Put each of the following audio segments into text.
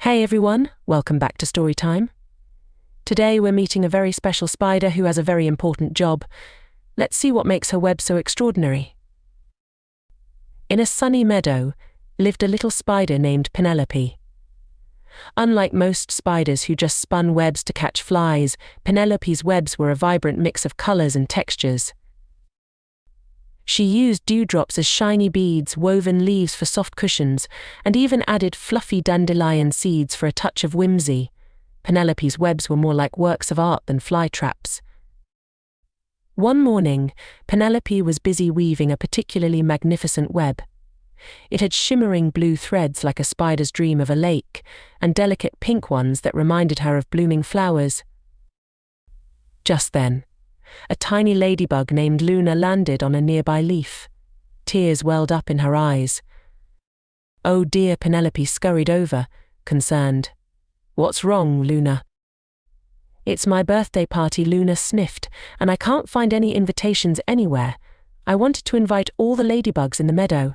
Hey everyone, welcome back to Storytime. Today we're meeting a very special spider who has a very important job. Let's see what makes her web so extraordinary. In a sunny meadow lived a little spider named Penelope. Unlike most spiders who just spun webs to catch flies, Penelope's webs were a vibrant mix of colors and textures. She used dewdrops as shiny beads, woven leaves for soft cushions, and even added fluffy dandelion seeds for a touch of whimsy. Penelope's webs were more like works of art than fly traps. One morning, Penelope was busy weaving a particularly magnificent web. It had shimmering blue threads like a spider's dream of a lake, and delicate pink ones that reminded her of blooming flowers. Just then, a tiny ladybug named Luna landed on a nearby leaf. Tears welled up in her eyes. "Oh dear," Penelope scurried over, concerned. "What's wrong, Luna?" "It's my birthday party," Luna sniffed, "and I can't find any invitations anywhere. I wanted to invite all the ladybugs in the meadow."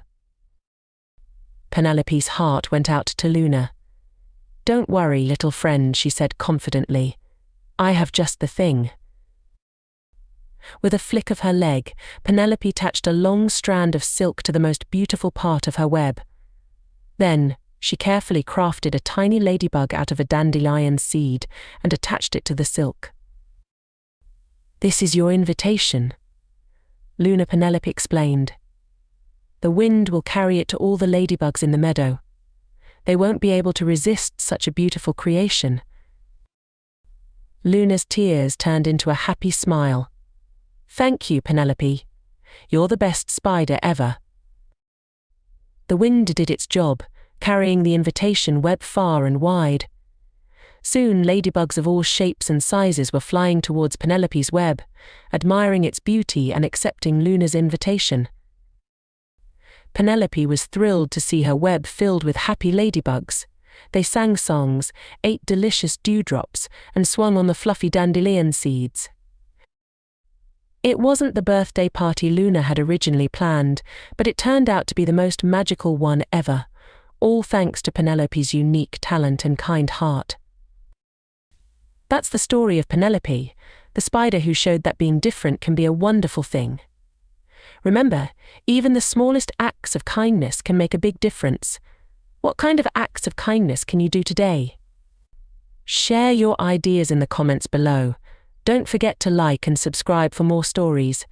Penelope's heart went out to Luna. "Don't worry, little friend," she said confidently. "I have just the thing." With a flick of her leg, Penelope attached a long strand of silk to the most beautiful part of her web. Then, she carefully crafted a tiny ladybug out of a dandelion seed and attached it to the silk. "This is your invitation," Luna Penelope explained. "The wind will carry it to all the ladybugs in the meadow. They won't be able to resist such a beautiful creation." Luna's tears turned into a happy smile. "Thank you, Penelope. You're the best spider ever." The wind did its job, carrying the invitation web far and wide. Soon ladybugs of all shapes and sizes were flying towards Penelope's web, admiring its beauty and accepting Luna's invitation. Penelope was thrilled to see her web filled with happy ladybugs. They sang songs, ate delicious dewdrops, and swung on the fluffy dandelion seeds. It wasn't the birthday party Luna had originally planned, but it turned out to be the most magical one ever, all thanks to Penelope's unique talent and kind heart. That's the story of Penelope, the spider who showed that being different can be a wonderful thing. Remember, even the smallest acts of kindness can make a big difference. What kind of acts of kindness can you do today? Share your ideas in the comments below. Don't forget to like and subscribe for more stories.